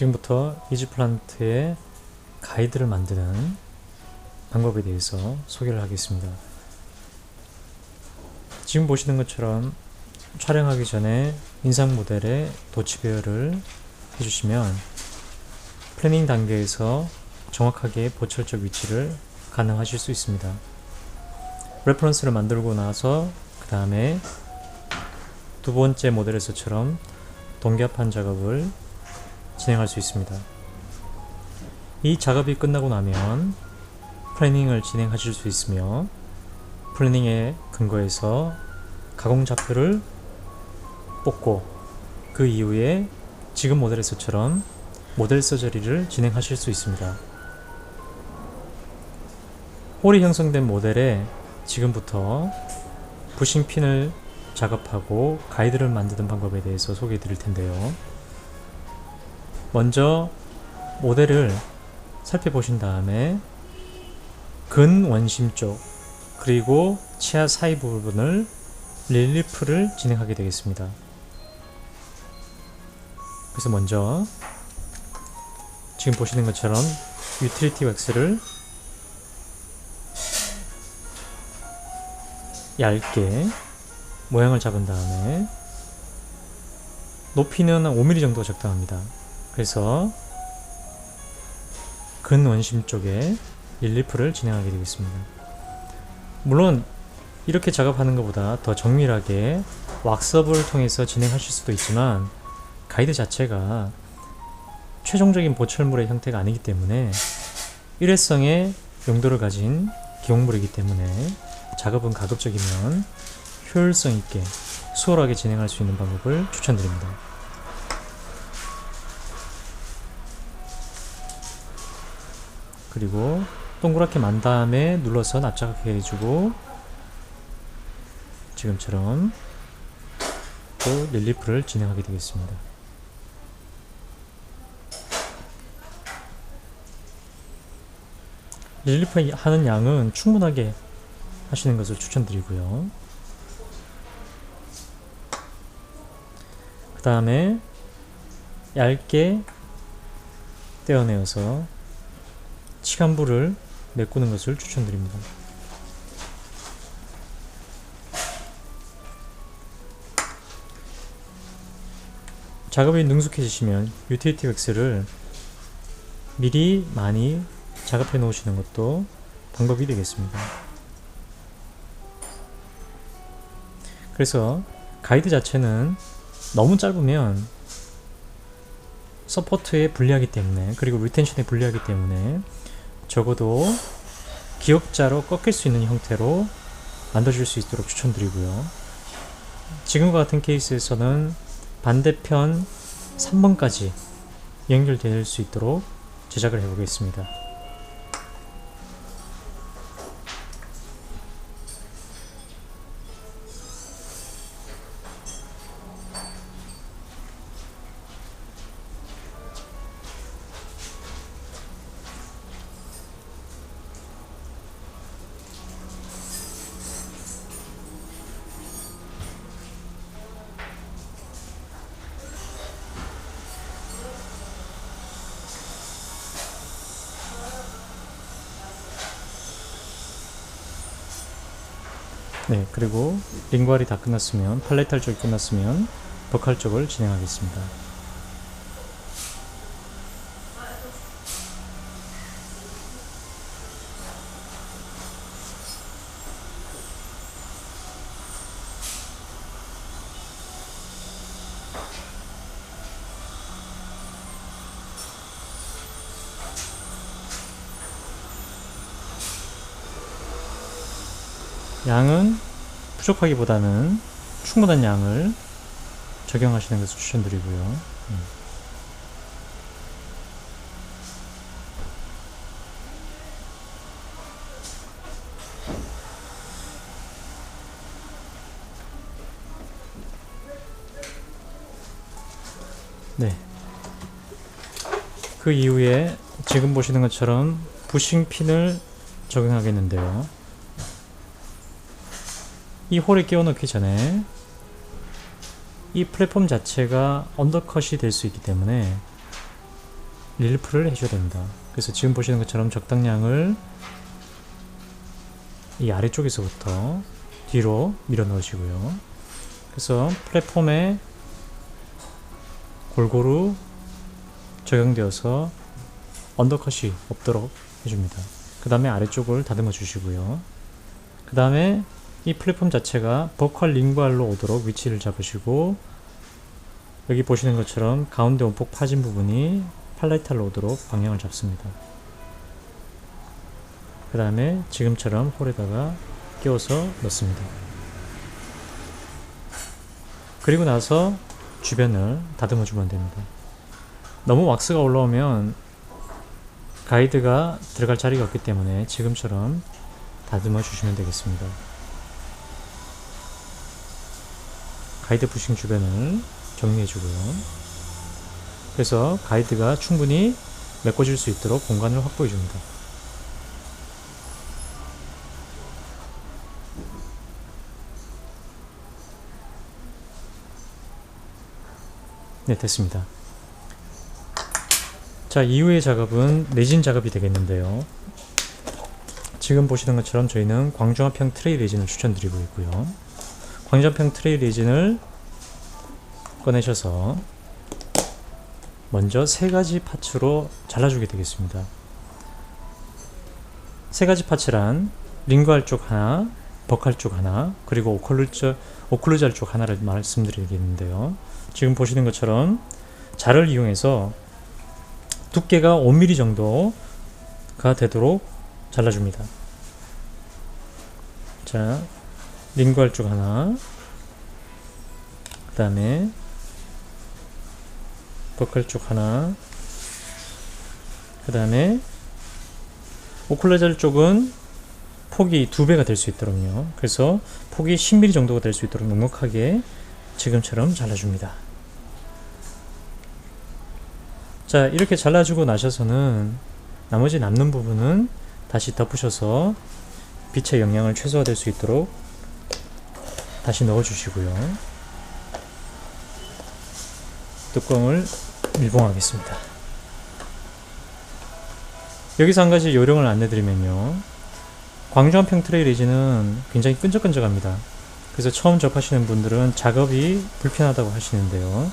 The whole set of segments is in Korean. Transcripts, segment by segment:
지금부터 이지플란트의 가이드를 만드는 방법에 대해서 소개를 하겠습니다. 지금 보시는 것처럼 촬영하기 전에 인상 모델에 도치 배열을 해주시면 플래닝 단계에서 정확하게 보철적 위치를 가능하실 수 있습니다. 레퍼런스를 만들고 나서 그 다음에 두 번째 모델에서처럼 동기합한 작업을 진행할 수 있습니다. 이 작업이 끝나고 나면 플래닝을 진행하실 수 있으며 플래닝에 근거해서 가공 좌표를 뽑고 그 이후에 지금 모델에서처럼 모델 서저리를 진행하실 수 있습니다. 홀이 형성된 모델에 지금부터 부싱핀을 작업하고 가이드를 만드는 방법에 대해서 소개해 드릴 텐데요. 먼저 모델을 살펴보신 다음에 근원심 쪽 그리고 치아 사이 부분을 릴리프를 진행하게 되겠습니다. 그래서 먼저 지금 보시는 것처럼 유틸리티 왁스를 얇게 모양을 잡은 다음에 높이는 5mm 정도 적당합니다. 그래서 근원심 쪽에 릴리프를 진행하게 되겠습니다. 물론 이렇게 작업하는 것보다 더 정밀하게 왁스업을 통해서 진행하실 수도 있지만 가이드 자체가 최종적인 보철물의 형태가 아니기 때문에 일회성의 용도를 가진 기용물이기 때문에 작업은 가급적이면 효율성 있게 수월하게 진행할 수 있는 방법을 추천드립니다. 그리고 동그랗게 만 다음에 눌러서 납작하게 해주고 지금처럼 또 릴리프를 진행하게 되겠습니다. 릴리프 하는 양은 충분하게 하시는 것을 추천드리고요. 그 다음에 얇게 떼어내어서 치간부를 메꾸는 것을 추천드립니다. 작업이 능숙해지시면 유틸리티 왁스를 미리 많이 작업해 놓으시는 것도 방법이 되겠습니다. 그래서 가이드 자체는 너무 짧으면 서포트에 불리하기 때문에 그리고 리텐션에 불리하기 때문에 적어도 기역자로 꺾일 수 있는 형태로 만들어줄 수 있도록 추천드리고요. 지금과 같은 케이스에서는 반대편 3번까지 연결될 수 있도록 제작을 해보겠습니다. 네, 그리고 링괄이 다 끝났으면 팔레탈 쪽이 끝났으면 버칼 쪽을 진행하겠습니다. 양은 부족하기보다는 충분한 양을 적용하시는 것을 추천드리고요. 네. 그 이후에 지금 보시는 것처럼 부싱핀을 적용하겠는데요. 이 홀에 끼워 넣기 전에 이 플랫폼 자체가 언더컷이 될 수 있기 때문에 릴프를 해줘야 됩니다. 그래서 지금 보시는 것처럼 적당량을 이 아래쪽에서부터 뒤로 밀어 넣으시고요. 그래서 플랫폼에 골고루 적용되어서 언더컷이 없도록 해줍니다. 그 다음에 아래쪽을 다듬어 주시고요. 그 다음에 이 플랫폼 자체가 버컬 링구알로 오도록 위치를 잡으시고, 여기 보시는 것처럼 가운데 원폭 파진 부분이 팔라이탈로 오도록 방향을 잡습니다. 그 다음에 지금처럼 홀에다가 끼워서 넣습니다. 그리고 나서 주변을 다듬어 주면 됩니다. 너무 왁스가 올라오면 가이드가 들어갈 자리가 없기 때문에 지금처럼 다듬어 주시면 되겠습니다. 가이드 부싱 주변을 정리해 주고요. 그래서 가이드가 충분히 메꿔질 수 있도록 공간을 확보해 줍니다. 네, 됐습니다. 자, 이후의 작업은 레진 작업이 되겠는데요. 지금 보시는 것처럼 저희는 광주합형 트레이 레진을 추천드리고 있고요. 광주합형 트레이 레진을 꺼내셔서 먼저 세 가지 파츠로 잘라주게 되겠습니다. 세 가지 파츠란 링구알 쪽 하나, 버칼 쪽 하나, 그리고 오클루잘 쪽 하나를 말씀드리겠는데요. 지금 보시는 것처럼 자를 이용해서 두께가 5mm 정도가 되도록 잘라줍니다. 자, 링구알 쪽 하나, 그 다음에 버클 쪽 하나, 그 다음에 오클루잘 쪽은 폭이 2배가 될 수 있도록요. 그래서 폭이 10mm 정도가 될 수 있도록 넉넉하게 지금처럼 잘라줍니다. 자, 이렇게 잘라주고 나셔서는 나머지 남는 부분은 다시 덮으셔서 빛의 영향을 최소화될 수 있도록 다시 넣어주시고요. 뚜껑을 밀봉하겠습니다. 여기서 한 가지 요령을 안내드리면요. 광주한평 트레이 레진은 굉장히 끈적끈적합니다. 그래서 처음 접하시는 분들은 작업이 불편하다고 하시는데요.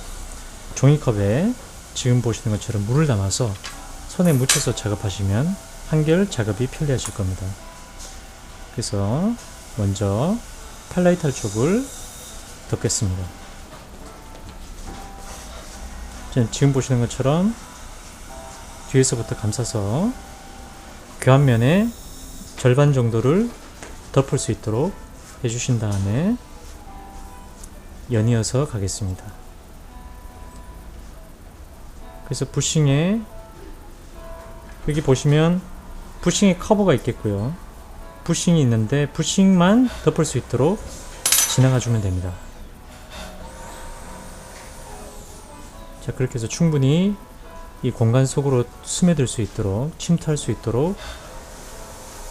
종이컵에 지금 보시는 것처럼 물을 담아서 손에 묻혀서 작업하시면 한결 작업이 편리하실 겁니다. 그래서 먼저 팔라이탈 쪽을 덮겠습니다. 지금 보시는 것처럼 뒤에서부터 감싸서 교환면에 절반 정도를 덮을 수 있도록 해주신 다음에 연이어서 가겠습니다. 그래서 부싱에 여기 보시면 부싱에 커버가 있겠고요. 부싱이 있는데 부싱만 덮을 수 있도록 지나가 주면 됩니다. 자, 그렇게 해서 충분히 이 공간 속으로 스며들 수 있도록, 침투할 수 있도록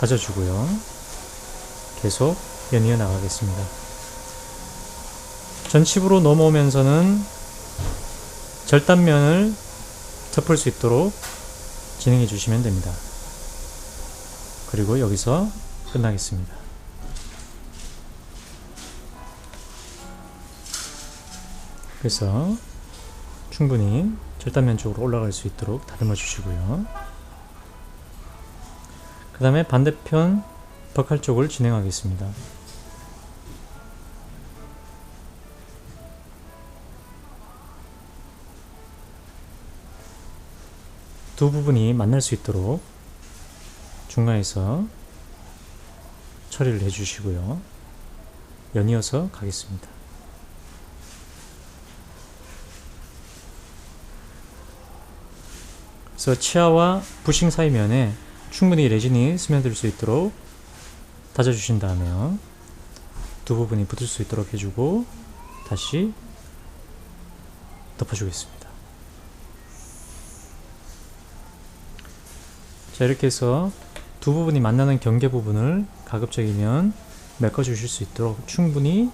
다져주고요. 계속 연이어 나가겠습니다. 전칩으로 넘어오면서는 절단면을 덮을 수 있도록 진행해 주시면 됩니다. 그리고 여기서 끝나겠습니다. 그래서 충분히 절단면 쪽으로 올라갈 수 있도록 다듬어 주시고요. 그 다음에 반대편 버칼 쪽을 진행하겠습니다. 두 부분이 만날 수 있도록 중간에서 처리를 해주시고요. 연이어서 가겠습니다. 그래서 치아와 부싱 사이 면에 충분히 레진이 스며들 수 있도록 다져주신 다음에 두 부분이 붙을 수 있도록 해주고 다시 덮어주겠습니다. 자, 이렇게 해서 두 부분이 만나는 경계 부분을 가급적이면 메꿔주실 수 있도록 충분히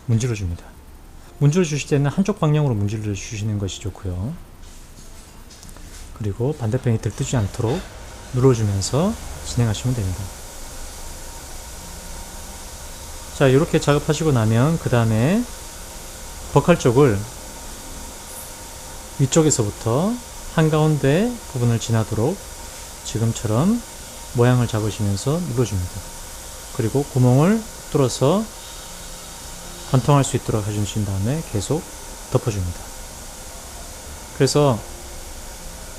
문질러 줍니다. 문질러 주실 때는 한쪽 방향으로 문질러 주시는 것이 좋고요. 그리고 반대편이 들뜨지 않도록 눌러주면서 진행하시면 됩니다. 자, 이렇게 작업하시고 나면 그 다음에 버칼 쪽을 위쪽에서부터 한가운데 부분을 지나도록 지금처럼 모양을 잡으시면서 눌러줍니다. 그리고 구멍을 뚫어서 관통할 수 있도록 해주신 다음에 계속 덮어줍니다. 그래서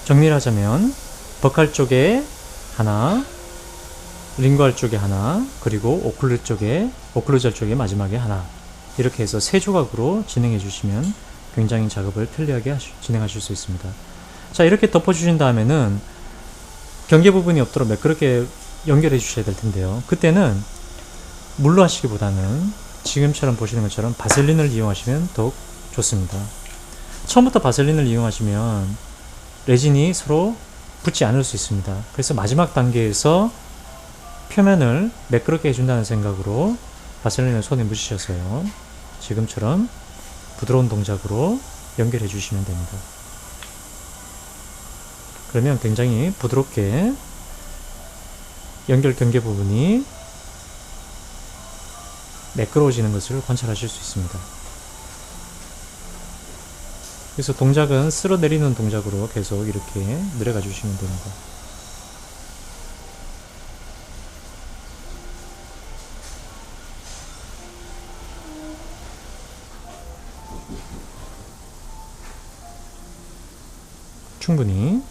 정리를 하자면 버칼 쪽에 하나, 링괄 쪽에 하나, 그리고 오클루저 쪽에 마지막에 하나, 이렇게 해서 세 조각으로 진행해 주시면 굉장히 작업을 편리하게 진행하실 수 있습니다. 자, 이렇게 덮어 주신 다음에는 경계 부분이 없도록 매끄럽게 연결해 주셔야 될 텐데요. 그때는 물로 하시기보다는 지금처럼 보시는 것처럼 바셀린을 이용하시면 더욱 좋습니다. 처음부터 바셀린을 이용하시면 레진이 서로 붙지 않을 수 있습니다. 그래서 마지막 단계에서 표면을 매끄럽게 해준다는 생각으로 바셀린을 손에 묻히셔서요, 지금처럼 부드러운 동작으로 연결해 주시면 됩니다. 그러면 굉장히 부드럽게 연결 경계 부분이 매끄러워지는 것을 관찰하실 수 있습니다. 그래서 동작은 쓸어 내리는 동작으로 계속 이렇게 내려가 주시면 됩니다. 충분히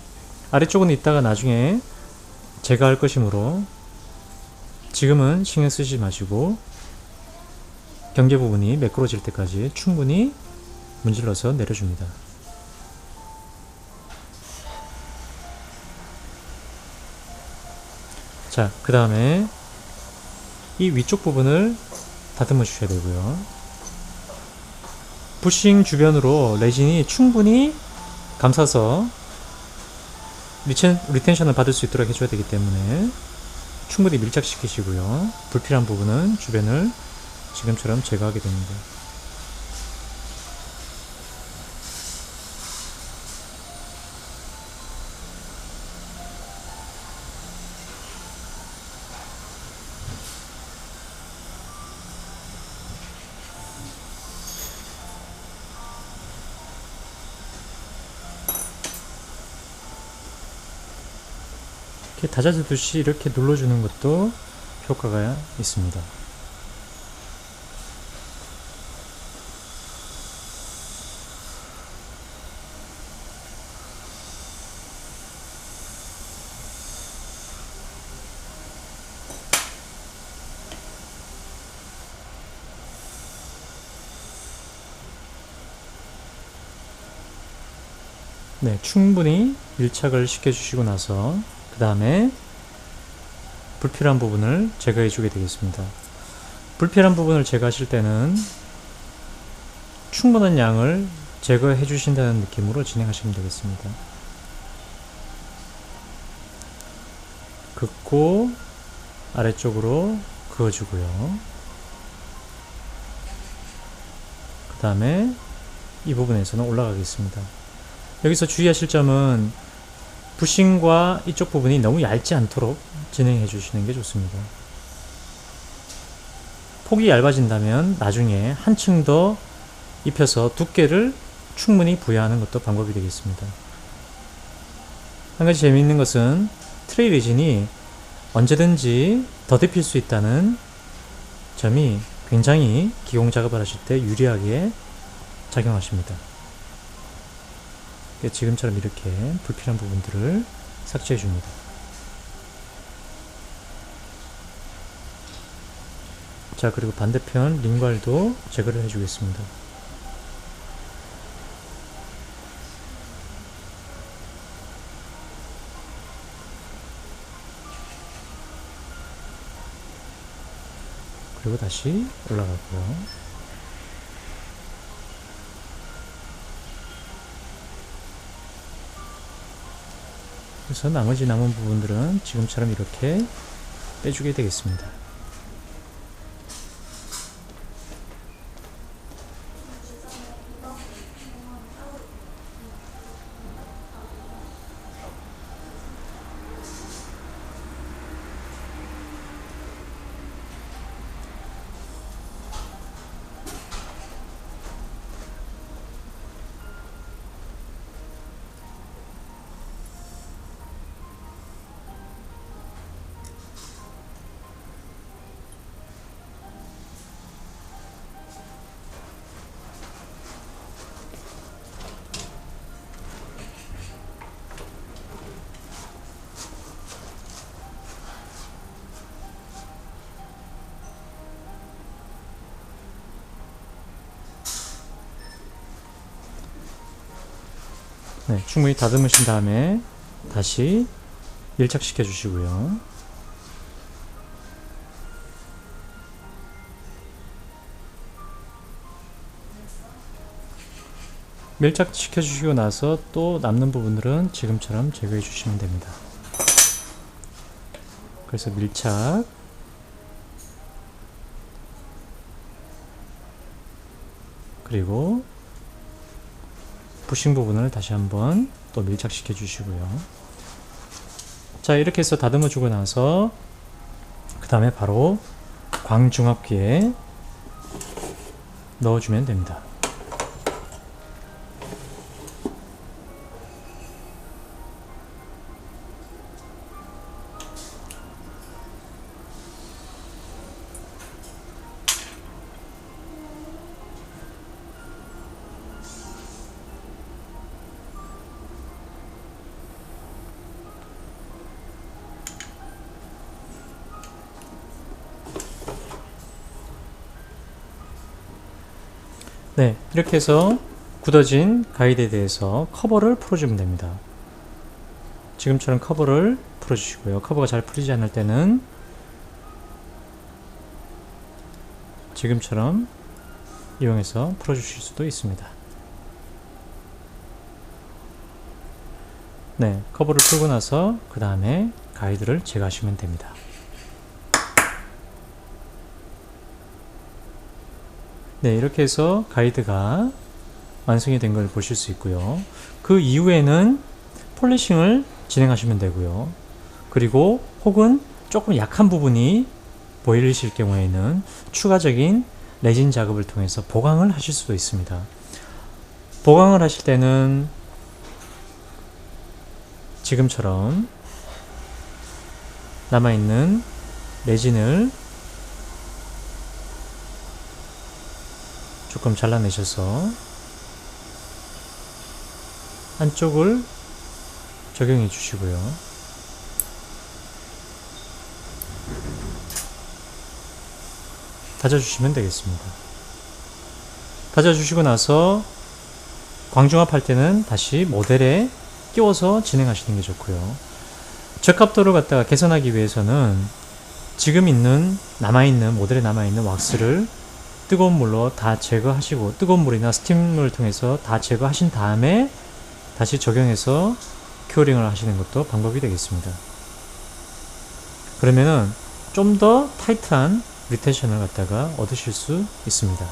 아래쪽은 이따가 나중에 제거할 것이므로 지금은 신경 쓰지 마시고 경계 부분이 매끄러워질 때까지 충분히 문질러서 내려줍니다. 자, 그 다음에 이 위쪽 부분을 다듬어 주셔야 되고요. 부싱 주변으로 레진이 충분히 감싸서 리텐션을 받을 수 있도록 해줘야 되기 때문에 충분히 밀착시키시고요. 불필요한 부분은 주변을 지금처럼 제거하게 됩니다. 이렇게 다져주듯이 이렇게 눌러주는 것도 효과가 있습니다. 네, 충분히 밀착을 시켜주시고 나서 그 다음에 불필요한 부분을 제거해 주게 되겠습니다. 불필요한 부분을 제거하실 때는 충분한 양을 제거해 주신다는 느낌으로 진행하시면 되겠습니다. 긋고 아래쪽으로 그어주고요. 그 다음에 이 부분에서는 올라가겠습니다. 여기서 주의하실 점은 부싱과 이쪽 부분이 너무 얇지 않도록 진행해 주시는 게 좋습니다. 폭이 얇아진다면 나중에 한층 더 입혀서 두께를 충분히 부여하는 것도 방법이 되겠습니다. 한 가지 재미있는 것은 트레이 레진이 언제든지 더듬힐 수 있다는 점이 굉장히 기공 작업을 하실 때 유리하게 작용하십니다. 지금처럼 이렇게 불필요한 부분들을 삭제해 줍니다. 자, 그리고 반대편 링괄도 제거를 해주겠습니다. 그리고 다시 올라가고요. 그래서 나머지 남은 부분들은 지금처럼 이렇게 빼주게 되겠습니다. 네, 충분히 다듬으신 다음에 다시 밀착시켜 주시고요. 밀착시켜 주시고 나서 또 남는 부분들은 지금처럼 제거해 주시면 됩니다. 그래서 밀착, 그리고 부싱 부분을 다시 한번 또 밀착시켜 주시고요. 자, 이렇게 해서 다듬어 주고 나서 그 다음에 바로 광중압기에 넣어주면 됩니다. 네, 이렇게 해서 굳어진 가이드에 대해서 커버를 풀어주면 됩니다. 지금처럼 커버를 풀어주시고요. 커버가 잘 풀리지 않을 때는 지금처럼 이용해서 풀어주실 수도 있습니다. 네, 커버를 풀고 나서 그 다음에 가이드를 제거하시면 됩니다. 네, 이렇게 해서 가이드가 완성이 된 걸 보실 수 있고요. 그 이후에는 폴리싱을 진행하시면 되고요. 그리고 혹은 조금 약한 부분이 보이실 경우에는 추가적인 레진 작업을 통해서 보강을 하실 수도 있습니다. 보강을 하실 때는 지금처럼 남아있는 레진을 조금 잘라내셔서 한쪽을 적용해 주시고요. 다져주시면 되겠습니다. 다져주시고 나서 광중압 할 때는 다시 모델에 끼워서 진행하시는 게 좋고요. 적합도를 갖다가 개선하기 위해서는 지금 있는 모델에 남아있는 왁스를 뜨거운 물로 다 제거하시고, 뜨거운 물이나 스팀을 통해서 다 제거하신 다음에 다시 적용해서 큐어링을 하시는 것도 방법이 되겠습니다. 그러면은 좀 더 타이트한 리텐션을 갖다가 얻으실 수 있습니다.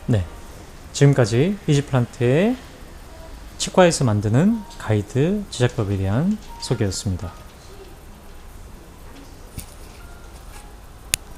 네, 지금까지 이지플란트의 치과에서 만드는 가이드 제작법에 대한 소개였습니다.